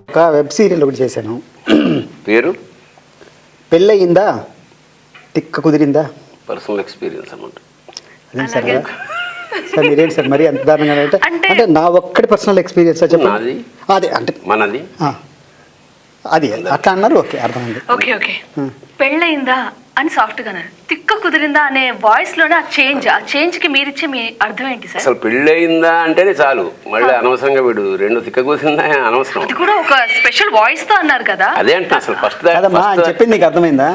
ఒక web serial ఒకటి చేశాను. పేరు పెళ్ళయిందా తిక్క కుదిరిందా. పర్సనల్ ఎక్స్పీరియన్స్ అన్నమాట. అదే సార్ సార్ మీరేంటి సార్ మరి అంత దారుణంగా అంటే నా ఒక్కటి పర్సనల్ ఎక్స్పీరియన్స్ చెప్పండి. అదే అంటే మనది అది అట్లా అన్నారు. ఓకే అర్థమైంది. ఓకే ఓకే పెళ్ళయిందా అని సాఫ్ట్ గా అన్నారు. తిక్క కుదిరిందా అనే వాయిస్ లోనే ఆ చేంజ్ కి మీరిచ్చే మీ అర్థం ఏంటి సార్? అసలు పెళ్ళయిందా అంటేనే చాలు, మళ్ళీ అనవసరంగా వీడు రెండు తిక్క కుదిరిందా అనవసరం. అది కూడా ఒక స్పెషల్ వాయిస్ తో అన్నారు కదా. అదే అంటే అసలు ఫస్ట్ చెప్పింది నీకు అర్థమైందా?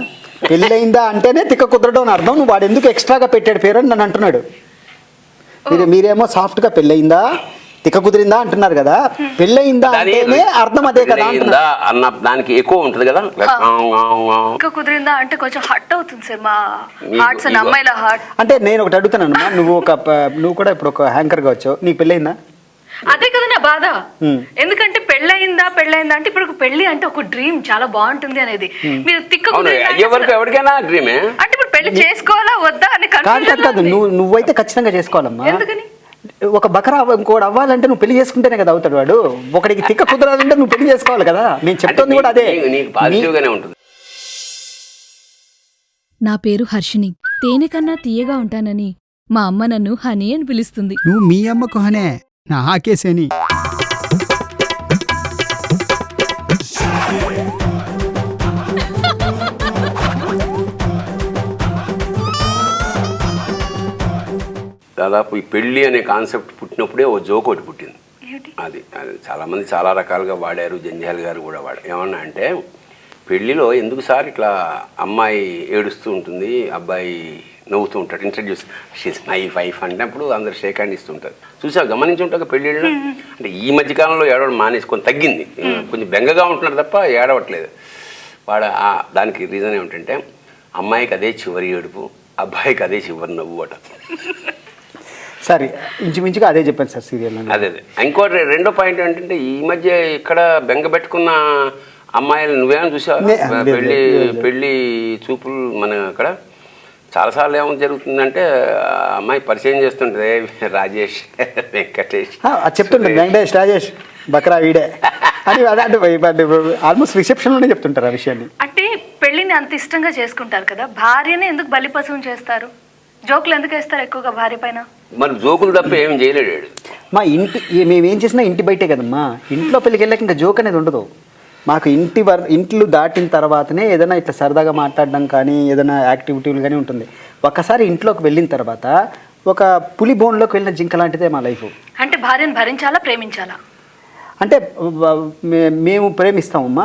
పెళ్ళయిందా అంటేనే తిక్క కుదరడం అని అర్థం. నువ్వు వాడు ఎందుకు ఎక్స్ట్రాగా పెట్టాడు పేరు అని నన్ను అంటున్నాడు. మీరేమో సాఫ్ట్ గా పెళ్ళయిందా తిక్క కుదిరిందా అంటున్నారు కదా. పెళ్ళయిందా అంటేనే అర్థం అదే కదా అన్న దానికి ఎక్కువ ఉంటది కదా. తిక్క కుదిరిందా అంటే కొంచెం హర్ట్ అవుతుంది సార్. మా హార్ట్స్ అండ్ అమ్మాయిల హార్ట్. అంటే నేను ఒకటి అడుగుతానమ్మా, నువ్వు కూడా ఇప్పుడు ఒక యాంకర్ గా వచ్చావు, నీకు పెళ్ళయిందా? అదే కదా నా బాధ. ఎందుకంటే పెళ్ళయిందా అంటే ఇప్పుడు పెళ్లి అంటే ఒక డ్రీమ్ చాలా బాగుంటుంది అనేది. మీరు తిక్క ఎవరికైనా డ్రీమే అంటే ఇప్పుడు పెళ్లి చేసుకోవాలా వద్దా అని కాదు. నువ్వైతే ఖచ్చితంగా చేసుకోవాలమ్మా. ఎందుకని? ఒక బకరా ఇంకోటి అవ్వాలంటే నువ్వు పెళ్లి చేసుకుంటేనే కదా అవుతాడు వాడు. ఒకడికి తిక్క కుదరాలంటే నువ్వు పెళ్లి చేసుకోవాలి కదా. నేను చెప్తుంది కూడా అదే. నా పేరు హర్షిని. తేనె కన్నా తీయగా ఉంటానని మా అమ్మ నన్ను హనీ అని పిలుస్తుంది. నువ్వు మీ అమ్మకు హనే, నా ఆకేసేని. దాదాపు ఈ పెళ్ళి అనే కాన్సెప్ట్ పుట్టినప్పుడే ఓ జోక్ ఒకటి పుట్టింది. అది చాలామంది చాలా రకాలుగా వాడారు. జంధ్యాల గారు కూడా వాడారు. ఏమన్నా అంటే పెళ్ళిలో ఎందుకు సార్ ఇట్లా అమ్మాయి ఏడుస్తూ ఉంటుంది, అబ్బాయి నవ్వుతూ ఉంటాడు. ఇంట్రడ్యూస్ షీస్ మై వైఫ్ అంటేప్పుడు అందరు షేక్ హ్యాండ్ ఇస్తుంటారు. చూసా గమనించి ఉంటాక పెళ్ళిళ్ళు అంటే ఈ మధ్యకాలంలో ఏడవడం మానేసుకొని తగ్గింది. కొంచెం బెంగగా ఉంటున్నారు తప్ప ఏడవట్లేదు. దానికి రీజన్ ఏమిటంటే అమ్మాయికి అదే చివరి ఏడుపు, అబ్బాయికి అదే చివరి నవ్వు అట. సరే ఇంచుమించుగా అదే చెప్పాను సార్ సీరియల్. అదే ఇంకోటి రెండో పాయింట్ ఏంటంటే ఈ మధ్య ఇక్కడ బెంగ పెట్టుకున్న అమ్మాయిలు నువ్వేమో చూసావు. పెళ్ళి చూపులు మన అక్కడ చాలాసార్లు ఏమో జరుగుతుందంటే అమ్మాయి పరిచయం చేస్తుంటుంది, రాజేష్ వెంకటేష్ చెప్తుంటారు, వెంకటేష్ రాజేష్ బక్రా వీడే అని. అంటే ఆల్మోస్ట్ రిసెప్షన్లోనే చెప్తుంటారు ఆ విషయాన్ని. అంటే పెళ్ళిని అంత ఇష్టంగా చేసుకుంటారు కదా, భార్యనే ఎందుకు బలిపశువుని చేస్తారు? జోకులు ఎందుకు వేస్తారు ఎక్కువగా భార్య పైన? మరి జోకులు తప్ప ఏం చేయలేడు. మా ఇంటి మేమేం చేసినా ఇంటి బయటే కదమ్మా. ఇంట్లో పెళ్ళికి వెళ్ళాక ఇంకా జోక్ అనేది ఉండదు మాకు. ఇంట్లు దాటిన తర్వాతనే ఏదైనా ఇట్లా సరదాగా మాట్లాడడం కానీ ఏదైనా యాక్టివిటీలు కానీ ఉంటుంది. ఒక్కసారి ఇంట్లోకి వెళ్ళిన తర్వాత ఒక పులి బోన్లోకి వెళ్ళిన జింక లాంటిదే మా లైఫ్. అంటే భార్యను భరించాలా ప్రేమించాలా? అంటే మేము ప్రేమిస్తామమ్మా,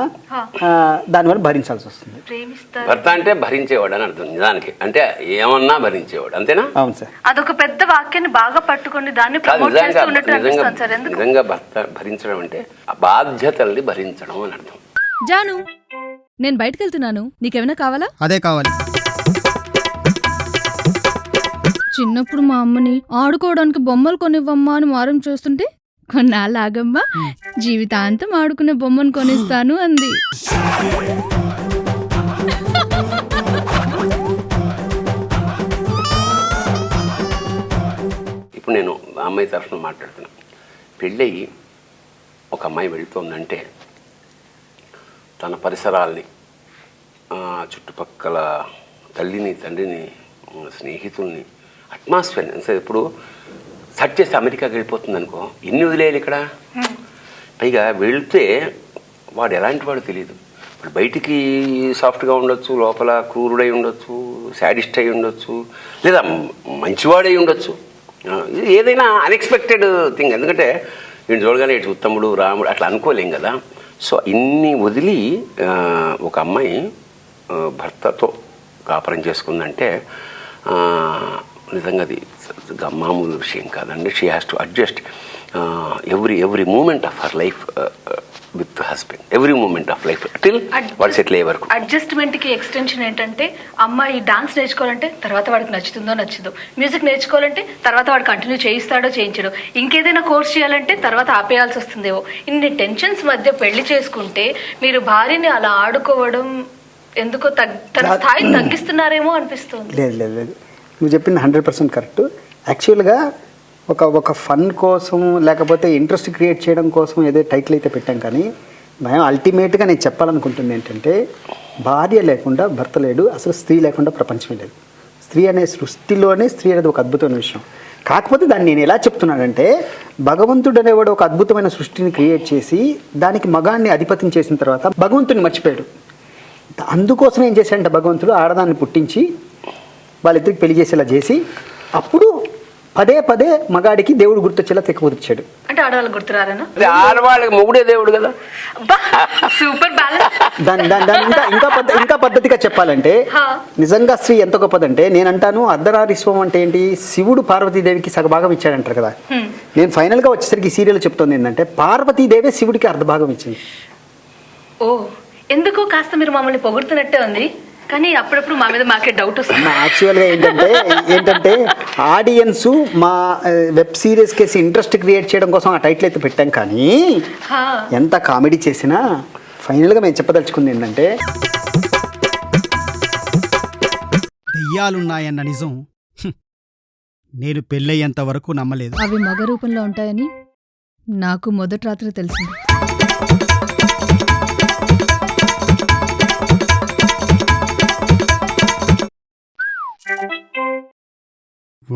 దానివల్ల భరించాల్సి వస్తుంది. భర్త అంటే భరించేవాడు అని అర్థం నిజానికి. అంటే ఏమన్నా భరించేవాడు అంతేనా? అవును సార్. అదొక పెద్ద వాక్యాన్ని బాగా పట్టుకుని దాన్ని ప్రమోట్ చేస్తున్నట్టు అనిపిస్తుంది సార్. ఎందుకు నిజంగా భర్త భరించడం అంటే ఆ బాధ్యతల్ని భరించడం అని అర్థం. జాను, నేను బయటకు వెళ్తున్నాను, నీకేమైనా కావాలా? అదే కావాలి. చిన్నప్పుడు మా అమ్మని ఆడుకోవడానికి బొమ్మలు కొనివ్వమ్మా అని మారం చేస్తుంటే కొన్నాళ్ళాగమ్మా జీవితాంతం ఆడుకునే బొమ్మను కొనిస్తాను అంది. ఇప్పుడు నేను అమ్మాయి తరఫున మాట్లాడుతున్నా. పెళ్ళయి ఒక అమ్మాయి వెళుతోందంటే తన పరిసరాల్ని, చుట్టుపక్కల తల్లిని తండ్రిని స్నేహితుల్ని అట్మాస్ఫియర్ని అంటే ఇప్పుడు సెట్ చేసి అమెరికాకి వెళ్ళిపోతుంది అనుకో, ఎన్ని వదిలేయాలి ఇక్కడ? పైగా వెళ్తే వాడు ఎలాంటి వాడు తెలియదు. వాడు బయటికి సాఫ్ట్గా ఉండొచ్చు, లోపల క్రూరుడై ఉండొచ్చు, శాడిస్ట్ అయి ఉండొచ్చు, లేదా మంచివాడై ఉండొచ్చు. ఏదైనా అన్ఎక్స్పెక్టెడ్ థింగ్. ఎందుకంటే వీడు చూడగానే ఇటు ఉత్తముడు రాముడు అట్లా అనుకోలేం కదా. సో ఇన్ని వదిలి ఒక అమ్మాయి భర్తతో కాపురం చేసుకుందంటే నిజంగా అది మామూలు విషయం కాదండి. She has to adjust every moment of her life with husband, every moment of life till వాడు సెటిల్ అయ్యే వరకు. అడ్జస్ట్మెంట్కి ఎక్స్టెన్షన్ ఏంటంటే అమ్మాయి డాన్స్ నేర్చుకోవాలంటే తర్వాత వాడికి నచ్చుతుందో నచ్చదో, మ్యూజిక్ నేర్చుకోవాలంటే తర్వాత వాడు కంటిన్యూ చేయిస్తాడో చేయించడో, ఇంకేదైనా కోర్స్ చేయాలంటే తర్వాత ఆపేయాల్సి వస్తుందేమో. ఇన్ని టెన్షన్స్ మధ్య పెళ్లి చేసుకుంటే మీరు భార్యని అలా ఆడుకోవడం ఎందుకో తన స్థాయిని తగ్గిస్తున్నారేమో అనిపిస్తుంది. లేదు లేదు లేదు, నువ్వు చెప్పింది 100% కరెక్ట్. యాక్చువల్గా ఒక ఫన్ కోసం లేకపోతే ఇంట్రెస్ట్ క్రియేట్ చేయడం కోసం ఏదో టైటిల్ అయితే పెట్టాం, కానీ మేము అల్టిమేట్గా నేను చెప్పాలనుకుంటుంది ఏంటంటే భార్య లేకుండా భర్త లేడు, అసలు స్త్రీ లేకుండా ప్రపంచమే లేదు. స్త్రీ అనే సృష్టిలోనే స్త్రీ అనేది ఒక అద్భుతమైన విషయం. కాకపోతే దాన్ని నేను ఎలా చెప్తున్నానంటే భగవంతుడు అనేవాడు ఒక అద్భుతమైన సృష్టిని క్రియేట్ చేసి దానికి మగాన్ని అధిపత్యం చేసిన తర్వాత భగవంతుని మర్చిపోయాడు. అందుకోసం ఏం చేశాడంటే భగవంతుడు ఆడదాన్ని పుట్టించి వాళ్ళిద్దరికి పెళ్లి చేసేలా చేసి అప్పుడు పదే పదే మగాడికి దేవుడు గుర్తొచ్చేలా తెక్కుదిచ్చాడు. అంటే ఆడవాళ్ళు గుర్తురారనా? ఆడవాళ్ళకి మొగుడే దేవుడు కదా. Super balance. దాన్ని ఇంకా పద్ధతిగా చెప్పాలంటే నిజంగా స్త్రీ ఎంత గొప్పదంటే నేను అంటాను అర్ధనారీస్వం అంటే ఏంటి, శివుడు పార్వతీదేవికి సగభాగం ఇచ్చాడంటారు కదా. నేను ఫైనల్గా వచ్చేసరికి ఈ సీరియల్ చెప్తుంది ఏంటంటే పార్వతీదేవి శివుడికి అర్ధభాగం ఇచ్చింది. ఓ ఎందుకు కాస్త మీరు మమ్మల్ని పొగుడుతున్నట్టే ఉంది, కానీ అప్పుడప్పుడు మా మీద మాకే డౌట్ వస్తుంది. యాక్చువల్గా ఏంటంటే ఆడియన్స్ మా వెబ్ సిరీస్ కేసి ఇంట్రెస్ట్ క్రియేట్ చేయడం కోసం ఆ టైటిల్ అయితే పెట్టాం, కానీ ఎంత కామెడీ చేసినా ఫైనల్గా మేము చెప్పదలుచుకుంది ఏంటంటే దెయ్యాలున్నాయన్న నిజం నేను పెళ్ళయ్యేంత వరకు నమ్మలేదు. అవి మగ రూపంలో ఉంటాయని నాకు మొదటి రాత్రి తెలిసింది.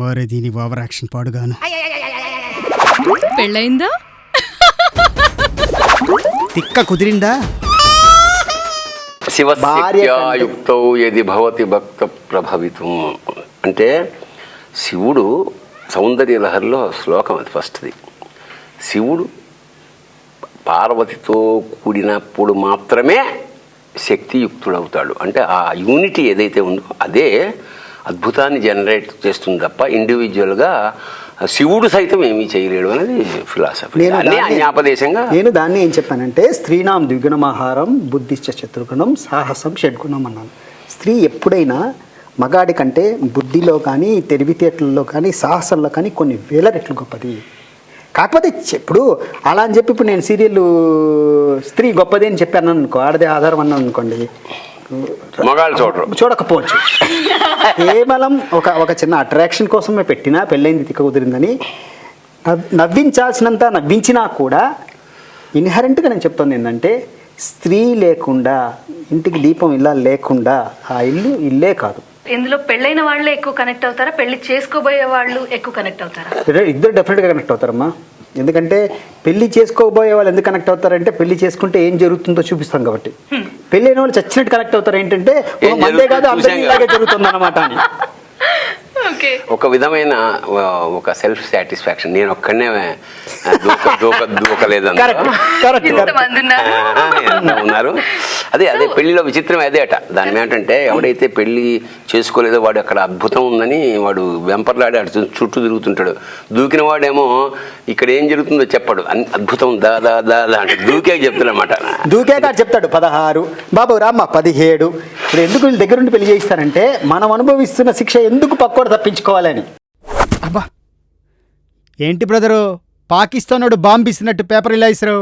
వారే దీని ఓవర్ యాక్షన్ పాడుగాను. పెళ్ళయిందా? తిక్క కుదిరిందా? శివస్యాయుక్తో యది భవతి భక్త ప్రభవితం అంటే శివుడు సౌందర్య లహరిలో శ్లోకం అది ఫస్ట్ది. శివుడు పార్వతితో కూడినప్పుడు మాత్రమే శక్తియుక్తుడవుతాడు. అంటే ఆ యూనిటీ ఏదైతే ఉందో అదే అద్భుతాన్ని జనరేట్ చేస్తుంది తప్ప ఇండివిజువల్గా శివుడు సైతం ఏమీ చేయలేడు అనేది ఫిలాసఫీ. అన్యాపదేశంగా నేను దాన్ని ఏం చెప్పానంటే స్త్రీనాం ద్విగుణమాహారం బుద్ధిశ్చ చతుర్గుణం సాహసం షడ్గుణం అన్నాను. స్త్రీ ఎప్పుడైనా మగాడి కంటే బుద్ధిలో కానీ తెలివితేటల్లో కానీ సాహసంలో కానీ కొన్ని వేల రెట్లు గొప్పది. కాకపోతే ఇప్పుడు అలా అని చెప్పి ఇప్పుడు నేను సీరియల్ స్త్రీ గొప్పది అని చెప్పాను అనుకో, ఆడదే ఆధారం అన్నాను అనుకోండి, చూడకపోవచ్చు. కేవలం ఒక చిన్న అట్రాక్షన్ కోసమే పెట్టినా పెళ్ళైంది తిక్క కుదిరిందని నవ్వించాల్సినంత నవ్వించినా కూడా ఇన్హరెంట్గా నేను చెప్తాను ఏంటంటే స్త్రీ లేకుండా ఇంటికి దీపం ఇలా లేకుండా ఆ ఇల్లు ఇల్లే కాదు. ఇందులో పెళ్ళైన వాళ్ళే ఎక్కువ కనెక్ట్ అవుతారా, పెళ్లి చేసుకోబోయే వాళ్ళు ఎక్కువ కనెక్ట్ అవుతారా? ఇద్దరు డెఫినెట్గా కనెక్ట్ అవుతారమ్మా. ఎందుకంటే పెళ్లి చేసుకోబోయే వాళ్ళు ఎందుకు కనెక్ట్ అవుతారంటే పెళ్లి చేసుకుంటే ఏం జరుగుతుందో చూపిస్తాం కాబట్టి. పెళ్ళైన వాళ్ళు చచ్చినట్టు కనెక్ట్ అవుతారు ఏంటంటే మందే కాదు అందరికీ ఇలాగే జరుగుతుంది అన్నమాట అని. ఒక విధమైన ఒక సెల్ఫ్ సాటిస్ఫాక్షన్. నేను ఒక్కడనే ఉన్నారు. అదే పెళ్లిలో విచిత్రం అదే అట. దాని ఏంటంటే ఎవడైతే పెళ్లి చేసుకోలేదో వాడు అక్కడ అద్భుతం ఉందని వాడు వెంపర్లాడి అటు చుట్టూ తిరుగుతుంటాడు. దూకిన వాడేమో ఇక్కడ ఏం జరుగుతుందో చెప్పాడు, అద్భుతం దాదా దాదా అంటే దూకే చెప్తాడనమాట. దూకేగా చెప్తాడు 16 బాబు రామ్మ 17. ఇప్పుడు ఎందుకు వీళ్ళ దగ్గర నుండి పెళ్లి చేయిస్తారంటే మనం అనుభవిస్తున్న శిక్ష ఎందుకు పక్కోడు తప్పించుకోవాలని. అబ్బా ఏంటి బ్రదరు పాకిస్తాన్ వాడు బాంబు ఇస్తున్నట్టు పేపర్ ఇలా ఇస్తారు,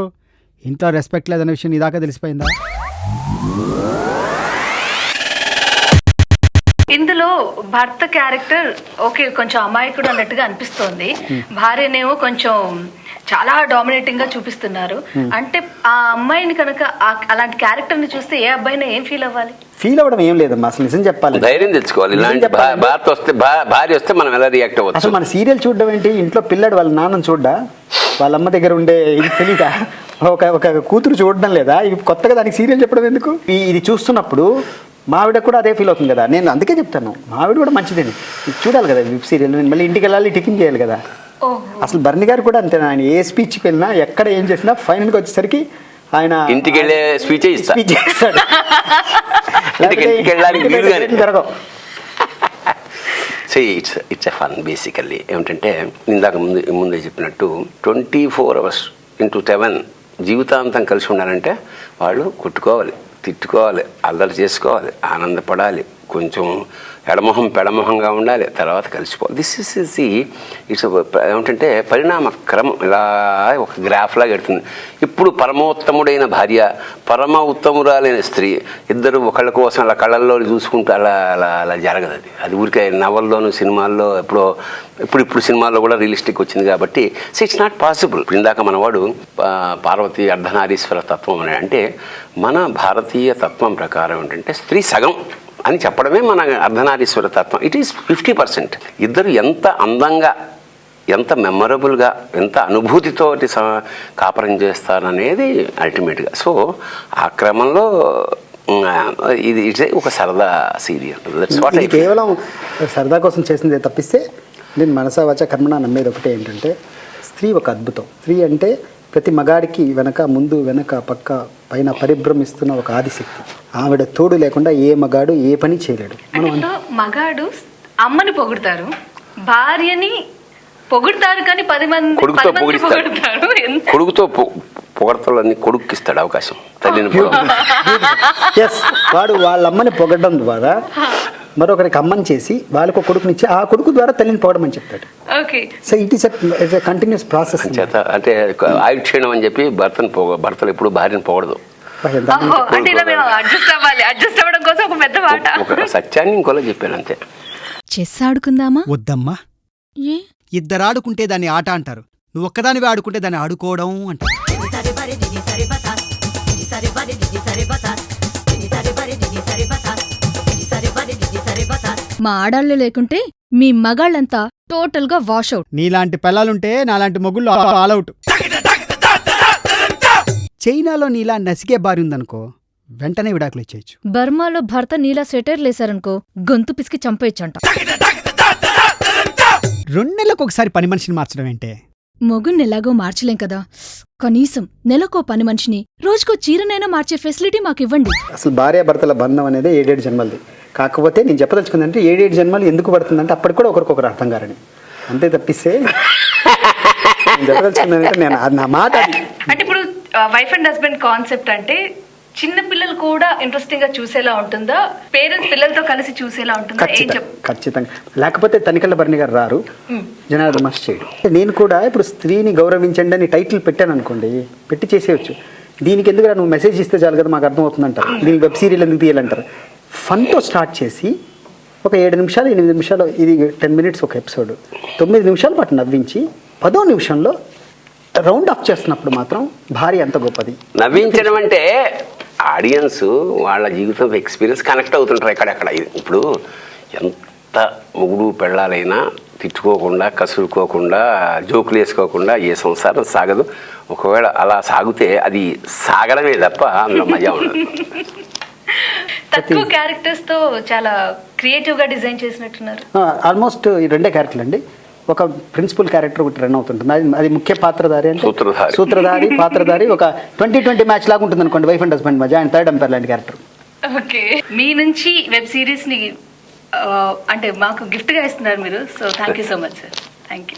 ఇంట్లో రెస్పెక్ట్ లేదన్న విషయం నీ దాకా తెలిసిపోయిందా? ఇందులో భర్త క్యారెక్టర్ ఓకే కొంచెం అమాయకుడు అన్నట్టుగా అనిపిస్తోంది, భార్యనేమో కొంచెం చాలా డామినేటింగ్ గా చూపిస్తున్నారు. అంటే ఆ అమ్మాయిని కనుక అలాంటి క్యారెక్టర్ ని చూస్తే ఏ అబ్బాయినా ఏం ఫీల్ అవ్వాలి? ఫీల్ అవ్వడం ఏం లేదమ్మా, అసలు నిజం చెప్పాలి ధైర్యం తెచ్చుకోవాలి. భార్య వస్తే మనం ఎలా రియాక్ట్ అవ్వచ్చు? అసలు మన సీరియల్ చూడడం ఏంటి, ఇంట్లో పిల్లడు వాళ్ళ నాన్నని చూడ్డా, వాళ్ళ అమ్మ దగ్గర ఉండే ఇది తెలీదా, ఒక కూతురు చూడడం లేదా? ఇవి కొత్తగా దానికి సీరియల్ చెప్పడం ఎందుకు? ఇది చూస్తున్నప్పుడు మావిడ కూడా అదే ఫీల్ అవుతుంది కదా. నేను అందుకే చెప్తాను మావిడ కూడా మంచిదని చూడాలి కదా వెబ్ సీరియల్. నేను మళ్ళీ ఇంటికి వెళ్ళాలి, టిఫిన్ చేయాలి కదా. అసలు బర్ని గారు కూడా అంతే, ఆయన ఏ స్పీచ్కి వెళ్ళినా ఎక్కడ ఏం చేసినా ఫైనల్గా వచ్చేసరికి ఆయన ఇంటికి వెళ్ళే స్పీచ్ చేస్తాడు. It's a fun basically. ఏమిటంటే ఇందాక ముందే చెప్పినట్టు 24 hours into 7 జీవితాంతం కలిసి ఉండాలంటే వాళ్ళు కొట్టుకోవాలి, తిట్టుకోవాలి, అల్లరి చేసుకోవాలి, ఆనందపడాలి, కొంచెం ఎడమొహం పెడమొహంగా ఉండాలి, తర్వాత కలిసిపోవాలి. దిస్ ఇస్ ఇట్స్ ఏమిటంటే పరిణామ క్రమం ఇలా ఒక గ్రాఫ్లాగా ఎడుతుంది. ఇప్పుడు పరమోత్తముడైన భార్య, పరమ ఉత్తమురాలైన స్త్రీ ఇద్దరు ఒకళ్ళ కోసం అలా కళ్ళల్లో చూసుకుంటూ అలా అలా అలా జరగదు. అది ఊరికే నవల్లోనూ సినిమాల్లో ఇప్పుడు సినిమాల్లో కూడా రియలిస్టిక్ వచ్చింది కాబట్టి ఇట్స్ నాట్ పాసిబుల్. ఇందాక మనవాడు పార్వతీ అర్ధనారీశ్వర తత్వం అని అంటే మన భారతీయ తత్వం ప్రకారం ఏంటంటే స్త్రీ సగం అని చెప్పడమే మన అర్ధనారీశ్వర తత్వం. It is 50%. ఇద్దరు ఎంత అందంగా, ఎంత మెమరబుల్గా, ఎంత అనుభూతితోటి కాపురం చేస్తారనేది అల్టిమేట్గా. సో ఆ క్రమంలో ఇది ఒక సరదా సీరియల్. ఇది కేవలం సరదా కోసం చేసిందే తప్పిస్తే నేను మనసా వాచ కర్మణ నమ్మేది ఒకటే ఏంటంటే స్త్రీ ఒక అద్భుతం. స్త్రీ అంటే ప్రతి మగాడికి వెనక, ముందు, వెనక, పక్క, పైన పరిభ్రమిస్తున్న ఒక ఆదిశక్తి. ఆవిడ తోడు లేకుండా ఏ మగాడు ఏ పని చేయలేడు. మగాడు అమ్మని పొగుడతారు, భార్యని పొగుడతారు, కానీ 10 మంది పొగుడతారు. కొడుకుతో పొగడతలన్నీ కొడుకుకిస్తాడు అవకాశం. తల్లిని వాడు వాళ్ళ అమ్మని పొగడడం ద్వారా మరొకరికి అమ్మని చేసి వాళ్ళకు కొడుకునిచ్చి ఆ కొడుకు ద్వారా తల్లిని పొగడమని చెప్తాడు. So it is continuous process. చేత అంటే ఆయుక్షీణం అని చెప్పి భర్తలు ఎప్పుడు భార్యను పొగడదు. ఒక సత్యాన్ని ఇంకోలా చెప్పాను అంతే. చెస్ ఆడుకుందామా? వద్దమ్మా, ఏ? ఇద్దరు ఆడుకుంటే దాన్ని ఆట అంటారు, నువ్వు ఒక్కదానివి ఆడుకుంటే దాన్ని ఆడుకోవడం అంటారు. మా ఆడాళ్ళు లేకుంటే మీ మగాళ్ళంతా టోటల్ గా వాష్ అవుట్. నీలాంటి పిల్లలుంటే నాలాంటి మొగుళ్ళు ఆల్అవుట్. చైనాలో నీలా నసిగే బారి ఉందనుకో, వెంటనే విడాకులు ఇచ్చేయచ్చు. బర్మాలో భర్త నీలా సెటర్ లేసారనుకో, గొంతు పిసికి చంపేయచ్చంట. 2 నెలలకు ఒకసారి పని మనిషిని మార్చడం ఏంటే? మొగుణ్ణి ఎలాగో మార్చలేం కదా, కనీసం నెలకో పని మనిషిని, రోజుకో చీరనైనా మార్చే ఫెసిలిటీ మాకివ్వండి. అసలు భార్యాభర్తల బంధం అనేది 7 జన్మలది. కాకపోతే నేను చెప్పదలుచుకుందంటే 7 జన్మలు ఎందుకు పడుతుందంటే అప్పటికి కూడా ఒకరికొకరు అర్థం కారని, అంతే తప్పిస్తే చెప్పదలుచుకుందంటే నేను నా మాట. అంటే ఇప్పుడు వైఫ్ అండ్ హస్బెండ్ కాన్సెప్ట్ అంటే చిన్న పిల్లలు కూడా ఇంట్రెస్టింగ్ గా చూసేలా ఉంటుందా, పేరెంట్స్ పిల్లలతో కలిసి చూసేలా ఉంటుందా? ఖచ్చితంగా. లేకపోతే తనికెళ్ళ భరణి గారు రారు, జనార్దన్ మాస్టర్ చేయడు. నేను కూడా ఇప్పుడు స్త్రీని గౌరవించండి అని టైటిల్ పెట్టాను అనుకోండి, పెట్టి చేసేయచ్చు. దీనికి ఎందుకు నువ్వు మెసేజ్ ఇస్తే చాలు కదా మాకు అర్థమవుతుందంటారు, దీనికి వెబ్ సీరియల్ ఎందుకు తీయాలంటారు. ఫన్తో స్టార్ట్ చేసి ఒక 7 నిమిషాలు 8 నిమిషాలు, ఇది 10 minutes ఒక ఎపిసోడ్, 9 నిమిషాల పాటు నవ్వించి 10వ నిమిషంలో రౌండ్ ఆఫ్ చేస్తున్నప్పుడు మాత్రం భార్య ఎంత గొప్పది. నవ్వించడం అంటే ఆడియన్స్ వాళ్ళ జీవితం ఎక్స్పీరియన్స్ కనెక్ట్ అవుతుంటారు ఎక్కడెక్కడ. ఇప్పుడు ఎంత మొగుడు పెళ్ళాలైనా తిట్టుకోకుండా, కసురుకోకుండా, జోకులు వేసుకోకుండా ఏ సంసారం సాగదు. ఒకవేళ అలా సాగితే అది సాగడమే తప్ప అందులో మజా ఉండదు. తక్కువ క్యారెక్టర్స్ తో చాలా క్రియేటివ్ గా డిజైన్ చేసినట్టున్నారు. ఆల్మోస్ట్ ఈ 2 క్యారెక్టర్లు అండి. ఒక ప్రిన్సిపల్ క్యారెక్టర్ ఒకటి రన్ అవుతుంటుంది, అది ముఖ్య పాత్రధారి అంటే సూత్రధారి పాత్రధారి. ఒక 20-20 మ్యాచ్ లాగా ఉంటుంది అనుకోండి వైఫ్ అండ్ హస్బెండ్ మధ్య, ఆయన థర్డ్ అంపైర్ లాంటి క్యారెక్టర్. ఓకే, మీ నుంచి వెబ్ సిరీస్ ని అంటే మాకు గిఫ్ట్ గా ఇస్తున్నారు మీరు. So thank you so much sir. Thank you.